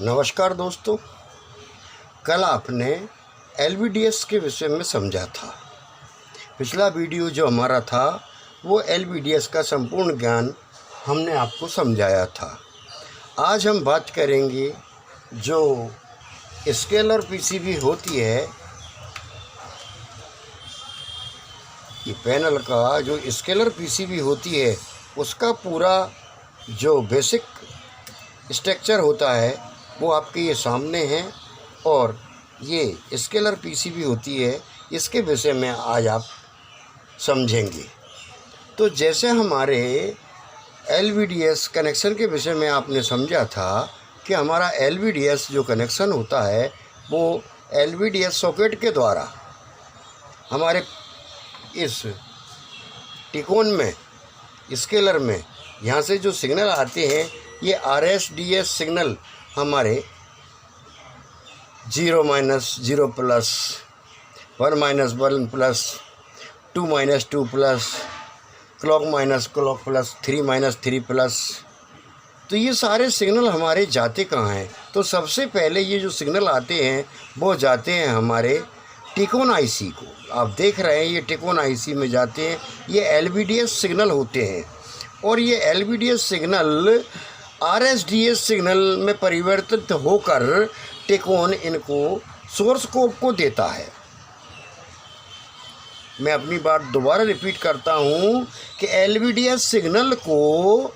नमस्कार दोस्तों, कल आपने एलवीडीएस के विषय में समझा था। पिछला वीडियो जो हमारा था वो एलवीडीएस का संपूर्ण ज्ञान हमने आपको समझाया था। आज हम बात करेंगे जो स्केलर पीसीबी होती है, ये पैनल का जो स्केलर पीसीबी होती है उसका पूरा जो बेसिक स्ट्रक्चर होता है वो आपके ये सामने है और ये स्केलर पीसीबी होती है, इसके विषय में आज आप समझेंगे। तो जैसे हमारे एलवीडीएस कनेक्शन के विषय में आपने समझा था कि हमारा एलवीडीएस जो कनेक्शन होता है वो एलवीडीएस सॉकेट के द्वारा हमारे इस टिकोन में स्केलर में यहाँ से जो सिग्नल आते हैं ये RSDS सिग्नल हमारे 0 - 0 plus 1 - 1 plus 2 - 2 plus clock - clock plus 3 - 3 plus, तो ये सारे सिग्नल हमारे जाते कहाँ हैं? तो सबसे पहले ये जो सिग्नल आते हैं वो जाते हैं हमारे टिकोन आईसी को। आप देख रहे हैं ये टिकोन आईसी में जाते हैं, ये एलवीडीएस सिग्नल होते हैं और ये एलवीडीएस सिग्नल RSDS सिग्नल में परिवर्तित होकर टिकोन इनको सोर्स कोड को देता है। मैं अपनी बात दोबारा रिपीट करता हूँ कि एलवीडीएस सिग्नल को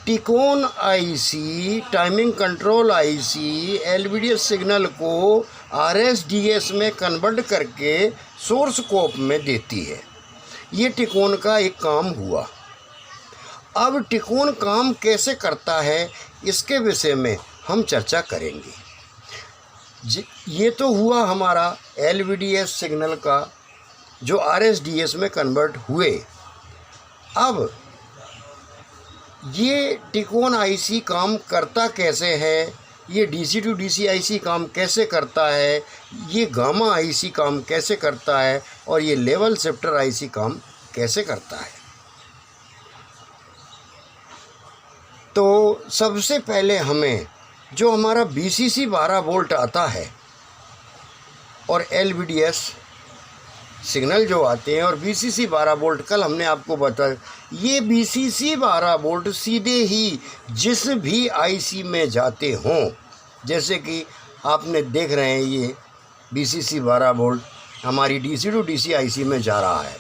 Tcon IC, timing control IC, LVDS signal को RSDS में कन्वर्ट करके सोर्स कोड में देती है। ये टिकोन का एक काम हुआ। अब टिकोन काम कैसे करता है इसके विषय में हम चर्चा करेंगे। ये तो हुआ हमारा एलवीडीएस सिग्नल का जो RSDS में कन्वर्ट हुए। अब ये टिकोन आईसी काम करता कैसे है, ये DC to DC आईसी काम कैसे करता है, ये गामा आईसी काम कैसे करता है और ये लेवल शिफ्टर आईसी काम कैसे करता है। तो सबसे पहले हमें जो हमारा BCC 12 वोल्ट आता है और एलवीडीएस सिग्नल जो आते हैं और BCC 12 वोल्ट, कल हमने आपको बताया ये BCC 12 वोल्ट सीधे ही जिस भी आईसी में जाते हों, जैसे कि आपने देख रहे हैं ये BCC 12 वोल्ट हमारी DC to DC आईसी में जा रहा है।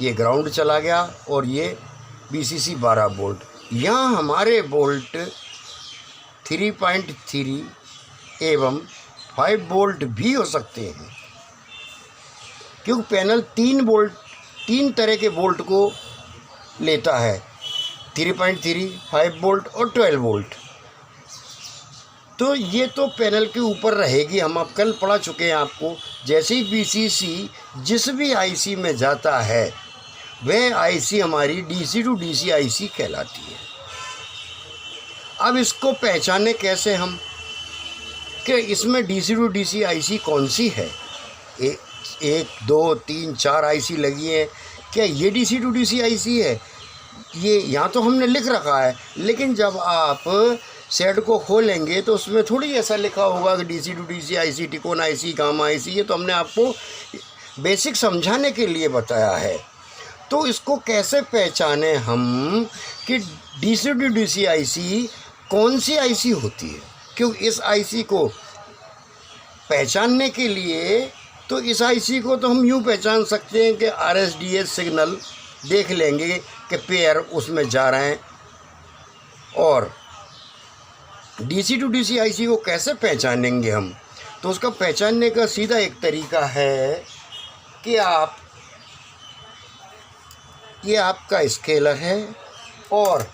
ये ग्राउंड चला गया और ये BCC 12 वोल्ट। यहाँ हमारे वोल्ट 3.3 एवं 5 वोल्ट भी हो सकते हैं, क्योंकि पैनल 3 तरह के वोल्ट को लेता है, 3.3, 5 वोल्ट और 12 वोल्ट। तो ये तो पैनल के ऊपर रहेगी। हम अब कल पढ़ा चुके हैं आपको, जैसे ही BCC जिस भी आईसी में जाता है वह आईसी हमारी DC to DC आईसी कहलाती है। अब इसको पहचाने कैसे हम कि इसमें DC to DC आईसी कौन सी है? 1, 2, 3, 4 आईसी लगी है, क्या ये DC to DC आईसी है? ये यहाँ तो हमने लिख रखा है, लेकिन जब आप सेट को खोलेंगे तो उसमें थोड़ी ऐसा लिखा होगा कि DC to DC IC, Tcon IC, gamma IC. ये तो हमने आपको बेसिक समझाने के लिए बताया है। तो इसको कैसे पहचाने हम कि DC to DC आईसी कौन सी आईसी होती है? क्योंकि इस आईसी को पहचानने के लिए तो इस आईसी को तो हम यूँ पहचान सकते हैं कि RSDS सिग्नल देख लेंगे कि पेयर उसमें जा रहे हैं। और DC to DC आईसी को कैसे पहचानेंगे हम? तो उसका पहचानने का सीधा एक तरीका है कि ये आपका स्केलर है और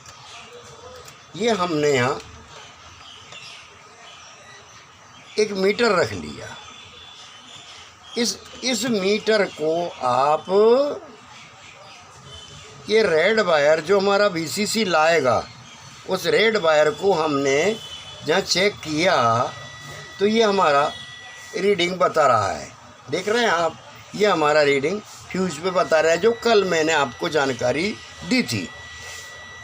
ये हमने यहाँ एक मीटर रख लिया। इस मीटर को आप ये रेड वायर जो हमारा BCC लाएगा, उस रेड वायर को हमने जहाँ चेक किया तो ये हमारा रीडिंग बता रहा है। देख रहे हैं आप, ये हमारा रीडिंग फ्यूज पे बता रहा है, जो कल मैंने आपको जानकारी दी थी।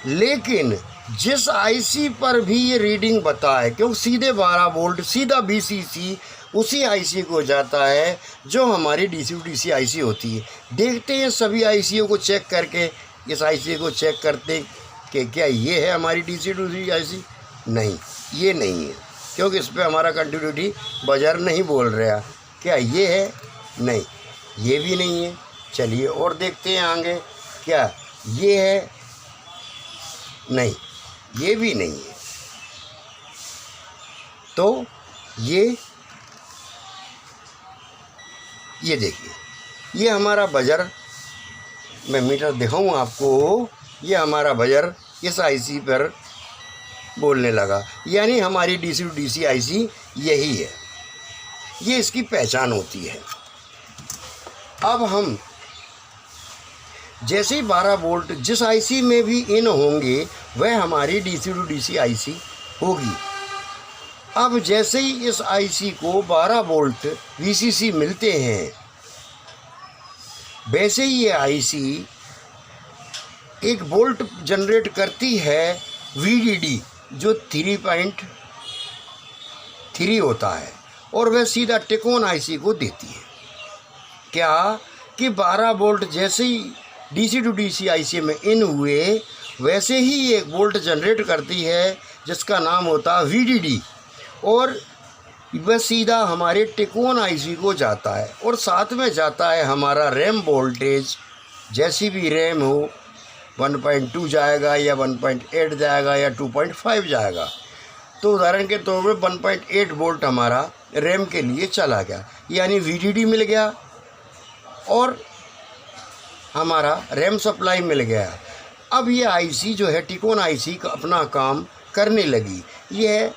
लेकिन जिस आईसी पर भी ये रीडिंग बताए, क्योंकि सीधे 12 वोल्ट सीधा VCC उसी आईसी को जाता है जो हमारी DC to DC आईसी होती है। देखते हैं सभी आईसीओ को चेक करके, इस आईसी को चेक करते कि क्या ये है हमारी DC to DC आईसी। नहीं, ये नहीं है, क्योंकि इस पर हमारा कंटिन्यूटी बजर नहीं बोल रहा। क्या ये है? नहीं, ये भी नहीं है। चलिए और देखते हैं आगे, क्या ये है? नहीं, ये भी नहीं है। तो ये देखिए, ये हमारा बजर, मैं मीटर दिखाऊँ आपको, ये हमारा बजर इस आईसी पर बोलने लगा, यानी हमारी DC to DC आईसी यही है, ये इसकी पहचान होती है। अब हम जैसे ही 12 वोल्ट जिस आईसी में भी इन होंगे वह हमारी DC to DC आईसी होगी। अब जैसे ही इस आईसी को 12 वोल्ट VCC मिलते हैं, वैसे ही ये आईसी एक वोल्ट जनरेट करती है VDD जो 3.3 होता है, और वह सीधा टिकोन आईसी को देती है। क्या कि 12 वोल्ट जैसे ही DC to DC आईसी में इन हुए, वैसे ही एक वोल्ट जनरेट करती है जिसका नाम होता है VDD, और वह सीधा हमारे टिकोन आईसी को जाता है, और साथ में जाता है हमारा रैम वोल्टेज। जैसी भी रैम हो, 1.2 जाएगा या 1.8 जाएगा या 2.5 जाएगा। तो उदाहरण के तौर पे 1.8 वोल्ट हमारा रैम के लिए चला गया, यानी VDD मिल गया और हमारा रैम सप्लाई मिल गया। अब ये आईसी जो है टिकोन आईसी का अपना काम करने लगी, यह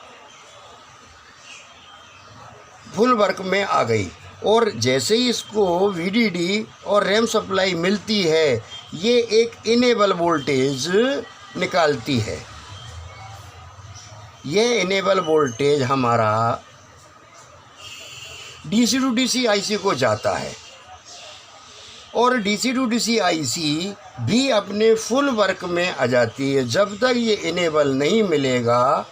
फुल वर्क में आ गई, और जैसे ही इसको VDD और रैम सप्लाई मिलती है, ये एक इनेबल वोल्टेज निकालती है। यह इनेबल वोल्टेज हमारा DC to DC आईसी को जाता है, और DC to DC आईसी भी अपने फुल वर्क में आ जाती है। जब तक ये इनेबल नहीं मिलेगा,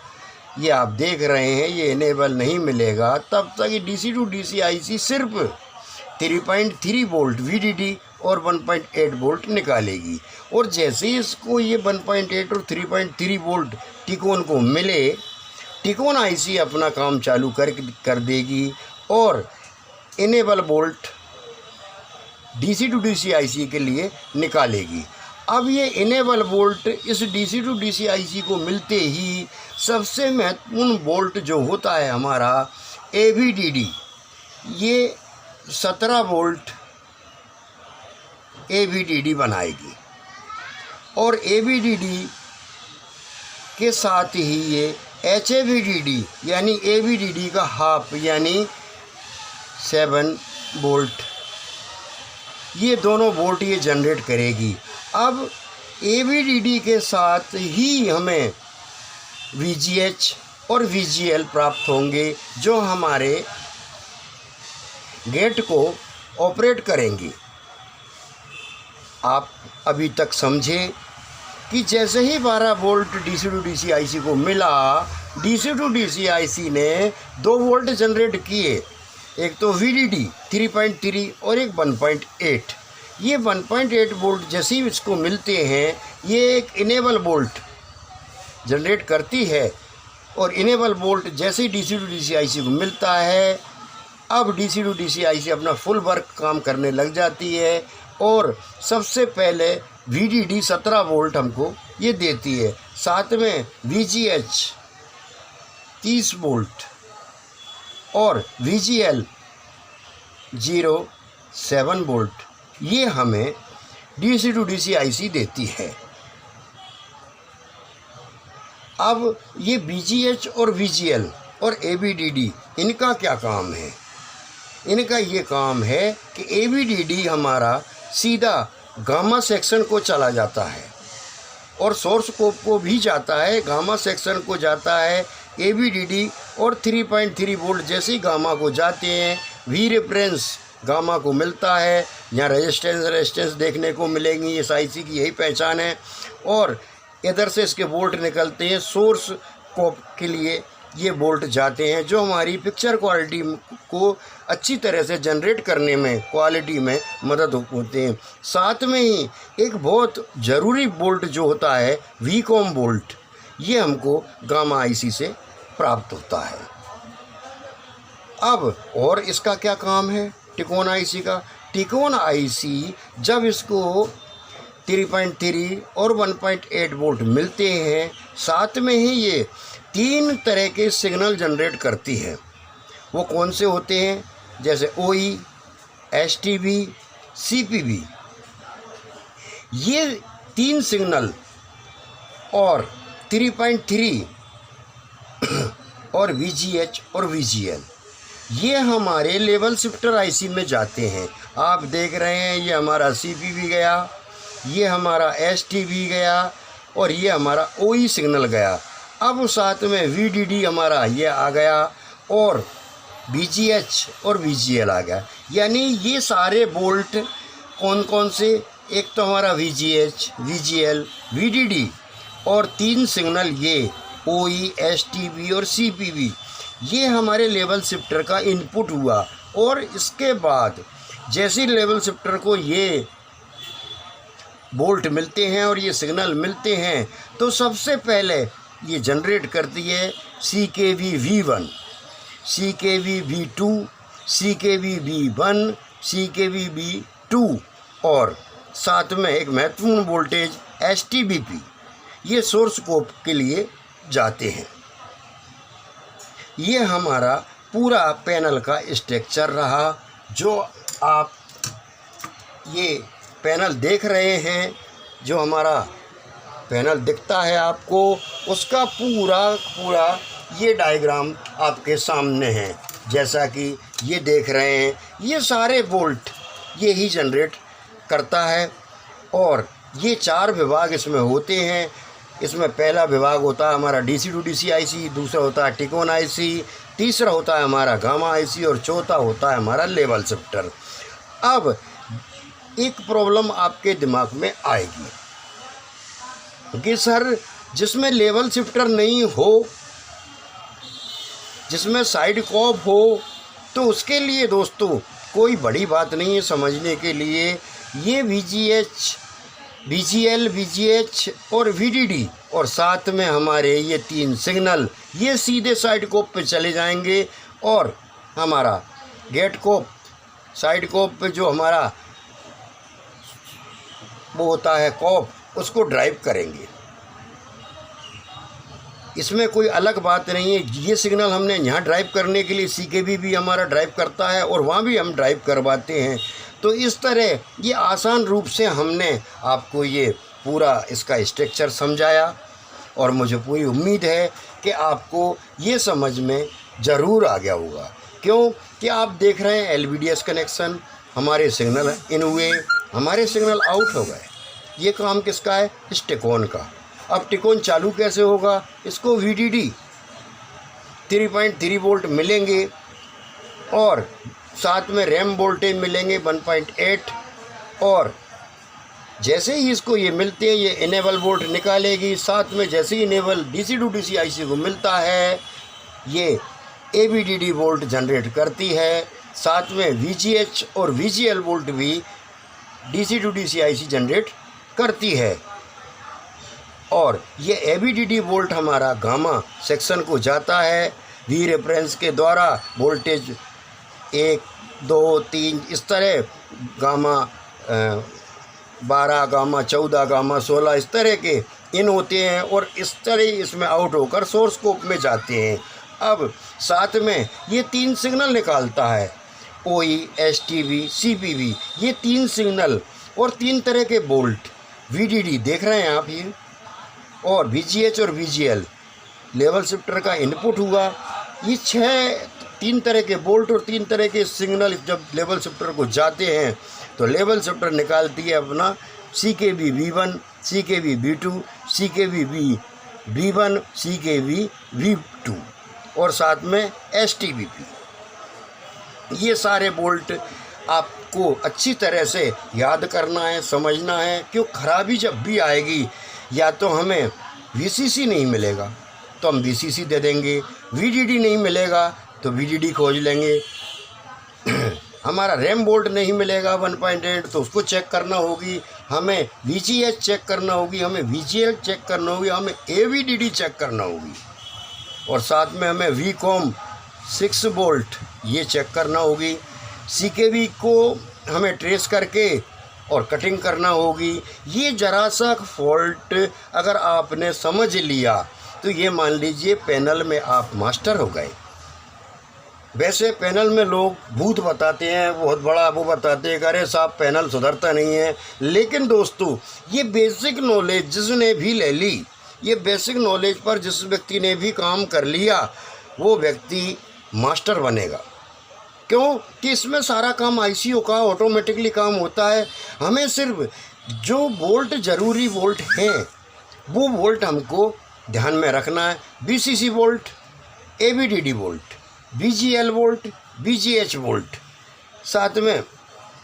ये आप देख रहे हैं, ये इनेबल नहीं मिलेगा, तब तक ये DC to DC आईसी सिर्फ 3.3 वोल्ट VDD और 1.8 वोल्ट निकालेगी। और जैसे ही इसको ये 1.8 और 3.3 वोल्ट टिकोन को मिले, टिकोन आईसी अपना काम चालू कर देगी और enable volt DC to DC IC के लिए निकालेगी। अब ये इनेबल वोल्ट इस DC to DC आईसी को मिलते ही सबसे महत्वपूर्ण वोल्ट जो होता है हमारा AVDD, ये 17 वोल्ट AVDD बनाएगी, और AVDD के साथ ही ये HAVDD यानी AVDD का हाफ यानी 7 वोल्ट, ये दोनों वोल्ट ये जनरेट करेगी। अब AVDD के साथ ही हमें VGH और VGL प्राप्त होंगे जो हमारे गेट को ऑपरेट करेंगे। आप अभी तक समझे कि जैसे ही 12 volt DC to DC IC को मिला, DC to DC आईसी ने 2 वोल्ट जनरेट किए, एक तो VDD 3.3 और एक 1.8। ये 1.8 वोल्ट जैसे ही इसको मिलते हैं, ये एक इनेबल वोल्ट जनरेट करती है, और इनेबल वोल्ट जैसे ही DC to DC आईसी को मिलता है, अब DC to DC आईसी अपना फुल वर्क काम करने लग जाती है, और सबसे पहले VDD 17 वोल्ट हमको ये देती है, साथ में VGH 30 वोल्ट और VGL 7 वोल्ट, ये हमें DC to DC आईसी देती है। अब ये VGH और VGL और AVDD इनका क्या काम है? इनका ये काम है कि AVDD हमारा सीधा गामा सेक्शन को चला जाता है और सोर्स को भी जाता है, गामा सेक्शन को जाता है AVDD, और 3.3 वोल्ट जैसे ही गामा को जाते हैं, V रेफरेंस गामा को मिलता है। यहाँ रेजिस्टेंस देखने को मिलेंगी, इस आईसी की यही पहचान है। और इधर से इसके बोल्ट निकलते हैं, सोर्स कोप के लिए ये बोल्ट जाते हैं, जो हमारी पिक्चर क्वालिटी को अच्छी तरह से जनरेट करने में, क्वालिटी में मदद होते हैं। साथ में ही एक बहुत ज़रूरी बोल्ट जो होता है वीकॉम बोल्ट, ये हमको गामा आईसी से प्राप्त होता है। अब और इसका क्या काम है टिकोन आईसी का? टिकोन आईसी जब इसको 3.3 और 1.8 वोल्ट मिलते हैं, साथ में ही ये 3 तरह के सिग्नल जनरेट करती है। वो कौन से होते हैं? जैसे OE, STB, CPB। ये 3 सिग्नल और 3.3 और VGH और VGL, ये हमारे लेवल शिफ्टर आईसी में जाते हैं। आप देख रहे हैं ये हमारा CPB गया, ये हमारा STB गया और ये हमारा OE सिग्नल गया। अब साथ में VDD हमारा ये आ गया और VGH और VGL आ गया। यानी ये सारे बोल्ट कौन कौन से? एक तो हमारा VGH, VGL, VDD और 3 सिग्नल ये OE, STB और CPB, ये हमारे लेवल शिफ्टर का इनपुट हुआ। और इसके बाद जैसे लेवल शिफ्टर को ये बोल्ट मिलते हैं और ये सिग्नल मिलते हैं, तो सबसे पहले ये जनरेट करती है CKV V1, CKV V2, CKV V1, CKV V2 और साथ में एक महत्वपूर्ण वोल्टेज STBP, ये सोर्स कोप के लिए जाते हैं। ये हमारा पूरा पैनल का स्ट्रक्चर रहा। जो आप ये पैनल देख रहे हैं, जो हमारा पैनल दिखता है आपको, उसका पूरा ये डायग्राम आपके सामने है। जैसा कि ये देख रहे हैं, ये सारे बोल्ट ये ही जनरेट करता है और ये 4 विभाग इसमें होते हैं। इसमें पहला विभाग होता है हमारा DC to DC आईसी, दूसरा होता है टिकोन आईसी, तीसरा होता है हमारा गामा आईसी और चौथा होता है हमारा लेवल शिफ्टर। अब एक प्रॉब्लम आपके दिमाग में आएगी कि सर जिसमें लेवल शिफ्टर नहीं हो, जिसमें साइड कॉप हो, तो उसके लिए दोस्तों कोई बड़ी बात नहीं है समझने के लिए। ये VGH, VGL, VGH और VDD और साथ में हमारे ये 3 सिग्नल ये सीधे साइड कोप पे चले जाएंगे और हमारा गेट कोप, साइड कोप पे जो हमारा वो होता है कॉप, उसको ड्राइव करेंगे। इसमें कोई अलग बात नहीं है। ये सिग्नल हमने यहाँ ड्राइव करने के लिए CKB भी हमारा ड्राइव करता है और वहाँ भी हम ड्राइव करवाते हैं। तो इस तरह ये आसान रूप से हमने आपको ये पूरा इसका स्ट्रक्चर समझाया और मुझे पूरी उम्मीद है कि आपको ये समझ में ज़रूर आ गया होगा। क्यों कि आप देख रहे हैं LVDS कनेक्शन, हमारे सिग्नल इन हुए, हमारे सिग्नल आउट हो गए। ये काम किसका है? इस टिकोन का। अब टिकोन चालू कैसे होगा? इसको VDD 3.3 वोल्ट मिलेंगे और साथ में रैम वोल्टेज मिलेंगे 1.8 और जैसे ही इसको ये मिलते हैं ये इनेबल वोल्ट निकालेगी। साथ में जैसे ही enable DC to DC IC को मिलता है ये ABDD वोल्ट जनरेट करती है। साथ में VGH और VGL वोल्ट भी DC to DC IC generate करती है और ये ABDD वोल्ट हमारा गामा सेक्शन को जाता है। V रेफरेंस के द्वारा वोल्टेज 1, 2, 3 इस तरह गामा 12, गामा 14, गामा 16 इस तरह के इन होते हैं और इस तरह इसमें आउट होकर सोर्स कोप में जाते हैं। अब साथ में ये 3 सिग्नल निकालता है OE, STB, CPB, ये 3 सिग्नल और 3 तरह के बोल्ट VDD देख रहे हैं आप ये, और VGH और VGL लेवल शिफ्टर का इनपुट हुआ। ये 3 तरह के बोल्ट और 3 तरह के सिग्नल जब लेवल शिफ्टर को जाते हैं तो लेवल शिफ्टर निकालती है अपना CKB V1, CKB V2, CKB V1, CKB V2 और साथ में STBP। ये सारे बोल्ट आपको अच्छी तरह से याद करना है, समझना है। क्यों खराबी जब भी आएगी या तो हमें VCC नहीं मिलेगा तो हम VCC दे देंगे, VDD नहीं मिलेगा तो VDD खोज लेंगे। हमारा रैम बोल्ट नहीं मिलेगा 1.8 तो उसको चेक करना होगी, हमें VGH चेक करना होगी, हमें VGL चेक करना होगी, हमें AVDD चेक करना होगी, और साथ में हमें VCOM 6 वोल्ट ये चेक करना होगी। CKV को हमें ट्रेस करके और कटिंग करना होगी। ये ज़रा सा फॉल्ट अगर आपने समझ लिया तो ये मान लीजिए पैनल में आप मास्टर हो गए। वैसे पैनल में लोग भूत बताते हैं, बहुत बड़ा वो बताते हैं, अरे साहब पैनल सुधरता नहीं है। लेकिन दोस्तों ये बेसिक नॉलेज जिसने भी ले ली, ये बेसिक नॉलेज पर जिस व्यक्ति ने भी काम कर लिया वो व्यक्ति मास्टर बनेगा। क्यों कि इसमें सारा काम ICO का ऑटोमेटिकली काम होता है। हमें सिर्फ जो वोल्ट ज़रूरी वोल्ट हैं वो वोल्ट हमको ध्यान में रखना है। VCC volt, AVDD volt, VGL volt, VGH volt, साथ में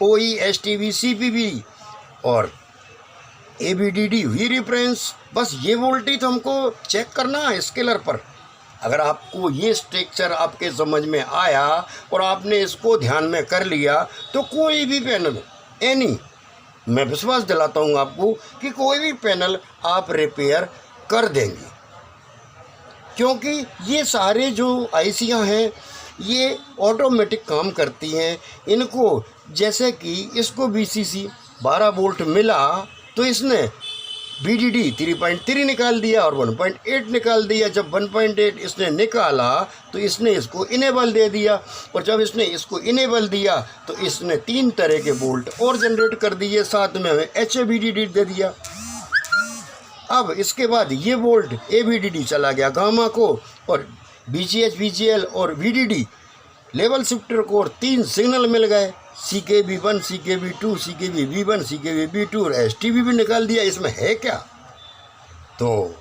OE, STV, CPV और AVDD V रेफरेंस, बस ये वोल्टेज हमको चेक करना है स्केलर पर। अगर आपको ये स्ट्रक्चर आपके समझ में आया और आपने इसको ध्यान में कर लिया तो कोई भी पैनल मैं विश्वास दिलाता हूँ आपको कि कोई भी पैनल आप रिपेयर कर देंगे। क्योंकि ये सारे जो ICयाँ हैं ये ऑटोमेटिक काम करती हैं। इनको जैसे कि इसको VCC 12 वोल्ट मिला तो इसने VDD 3.3 निकाल दिया और 1.8 निकाल दिया। जब 1.8 इसने निकाला तो इसने इसको इनेबल दे दिया, और जब इसने इसको इनेबल दिया तो इसने 3 तरह के वोल्ट और जनरेट कर दिए, साथ में हमें HAVDD दे दिया। अब इसके बाद ये वोल्ट AVDD चला गया गामा को, और VGH, VGL और VDD लेवल शिफ्टर को, और 3 सिग्नल मिल गए, CKV1, CKV2, CKV1, CKV2 और STV भी निकाल दिया। इसमें है क्या? तो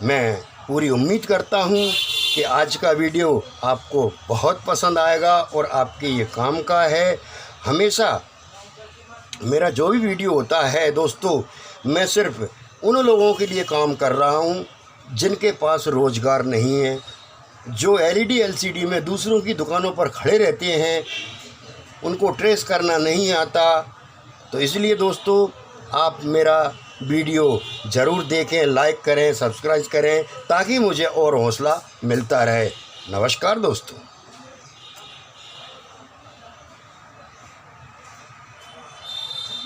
मैं पूरी उम्मीद करता हूँ कि आज का वीडियो आपको बहुत पसंद आएगा और आपके ये काम का है। हमेशा मेरा जो भी वीडियो होता है दोस्तों, मैं सिर्फ उन लोगों के लिए काम कर रहा हूँ जिनके पास रोज़गार नहीं है, जो LED LCD में दूसरों की दुकानों पर खड़े रहते हैं, उनको ट्रेस करना नहीं आता। तो इसलिए दोस्तों आप मेरा वीडियो ज़रूर देखें, लाइक करें, सब्सक्राइब करें, ताकि मुझे और हौसला मिलता रहे। नमस्कार दोस्तों।